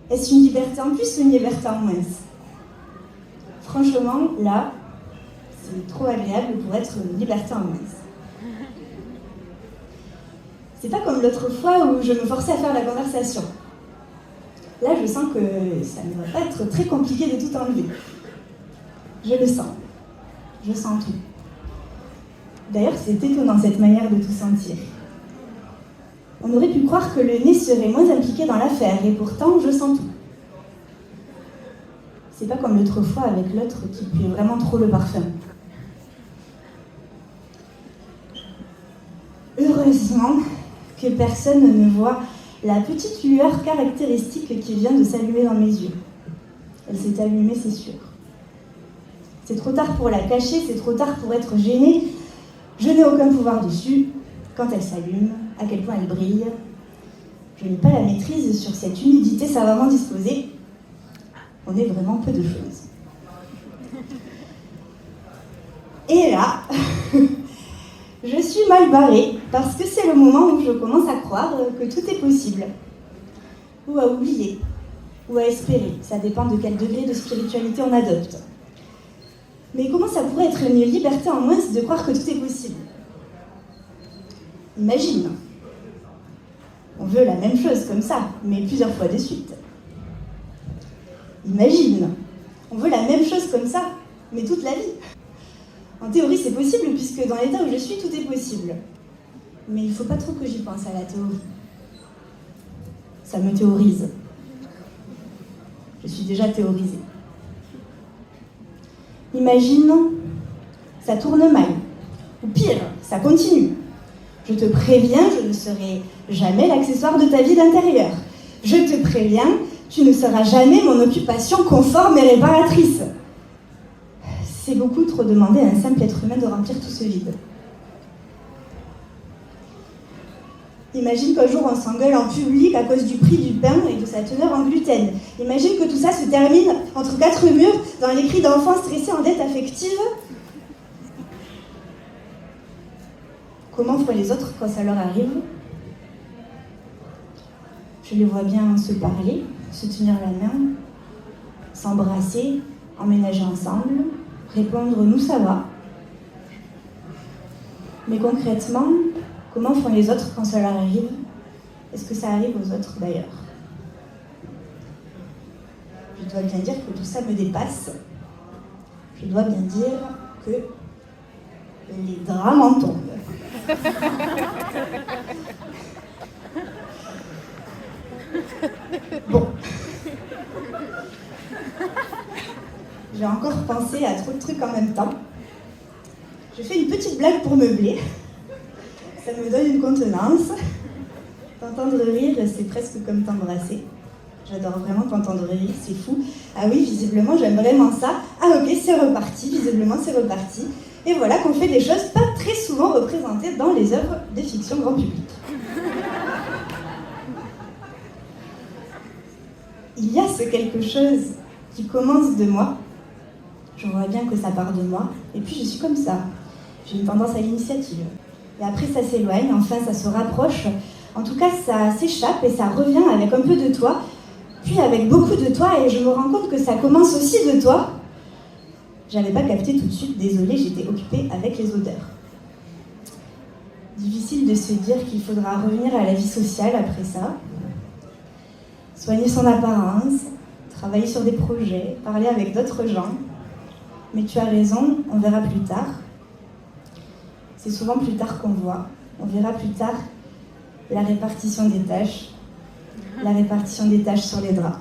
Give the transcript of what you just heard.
Est-ce une liberté en plus ou une liberté en moins? Franchement, là, c'est trop agréable pour être une liberté en moins. C'est pas comme l'autre fois où je me forçais à faire la conversation. Là, je sens que ça ne va pas être très compliqué de tout enlever. Je le sens. Je sens tout. D'ailleurs, c'est étonnant cette manière de tout sentir. On aurait pu croire que le nez serait moins impliqué dans l'affaire, et pourtant, je sens tout. C'est pas comme l'autre fois avec l'autre qui pue vraiment trop le parfum. Heureusement que personne ne voit la petite lueur caractéristique qui vient de s'allumer dans mes yeux. Elle s'est allumée, c'est sûr. C'est trop tard pour la cacher, c'est trop tard pour être gênée. Je n'ai aucun pouvoir dessus. Quand elle s'allume, à quel point elle brille. Je n'ai pas la maîtrise sur cette humidité savamment disposée. On est vraiment peu de choses. Et là, je suis mal barrée, parce que c'est le moment où je commence à croire que tout est possible. Ou à oublier, ou à espérer. Ça dépend de quel degré de spiritualité on adopte. Mais comment ça pourrait être une liberté en moins de croire que tout est possible? Imagine. On veut la même chose comme ça, mais plusieurs fois de suite. Imagine. On veut la même chose comme ça, mais toute la vie. En théorie, c'est possible, puisque dans l'état où je suis, tout est possible. Mais il ne faut pas trop que j'y pense à la théorie. Ça me théorise. Je suis déjà théorisée. Imagine, ça tourne mal. Ou pire, ça continue. Je te préviens, je ne serai jamais l'accessoire de ta vie d'intérieur. Je te préviens, tu ne seras jamais mon occupation conforme et réparatrice. C'est beaucoup trop demander à un simple être humain de remplir tout ce vide. Imagine qu'un jour on s'engueule en public à cause du prix du pain et de sa teneur en gluten. Imagine que tout ça se termine entre quatre murs dans les cris d'enfants stressés en dette affective. Comment font les autres quand ça leur arrive? Je les vois bien se parler, se tenir la main, s'embrasser, emménager ensemble, répondre « nous ça va ». Mais concrètement, comment font les autres quand ça leur arrive? Est-ce que ça arrive aux autres d'ailleurs? Je dois bien dire que tout ça me dépasse. Je dois bien dire que les drames en tombent. Bon. J'ai encore pensé à trop de trucs en même temps. Je fais une petite blague pour meubler. Ça me donne une contenance. T'entendre rire, c'est presque comme t'embrasser. J'adore vraiment t'entendre rire, c'est fou. Ah oui, visiblement, j'aime vraiment ça. Ah ok, c'est reparti, visiblement, c'est reparti. Et voilà qu'on fait des choses pas très souvent représentées dans les œuvres de fiction grand public. Il y a ce quelque chose qui commence de moi. Je vois bien que ça part de moi. Et puis je suis comme ça. J'ai une tendance à l'initiative. Et après ça s'éloigne, enfin ça se rapproche. En tout cas, ça s'échappe et ça revient avec un peu de toi. Puis avec beaucoup de toi, et je me rends compte que ça commence aussi de toi. J'avais pas capté tout de suite, désolée, j'étais occupée avec les odeurs. Difficile de se dire qu'il faudra revenir à la vie sociale après ça. Soigner son apparence, travailler sur des projets, parler avec d'autres gens. Mais tu as raison, on verra plus tard. C'est souvent plus tard qu'on voit. On verra plus tard la répartition des tâches. La répartition des tâches sur les draps.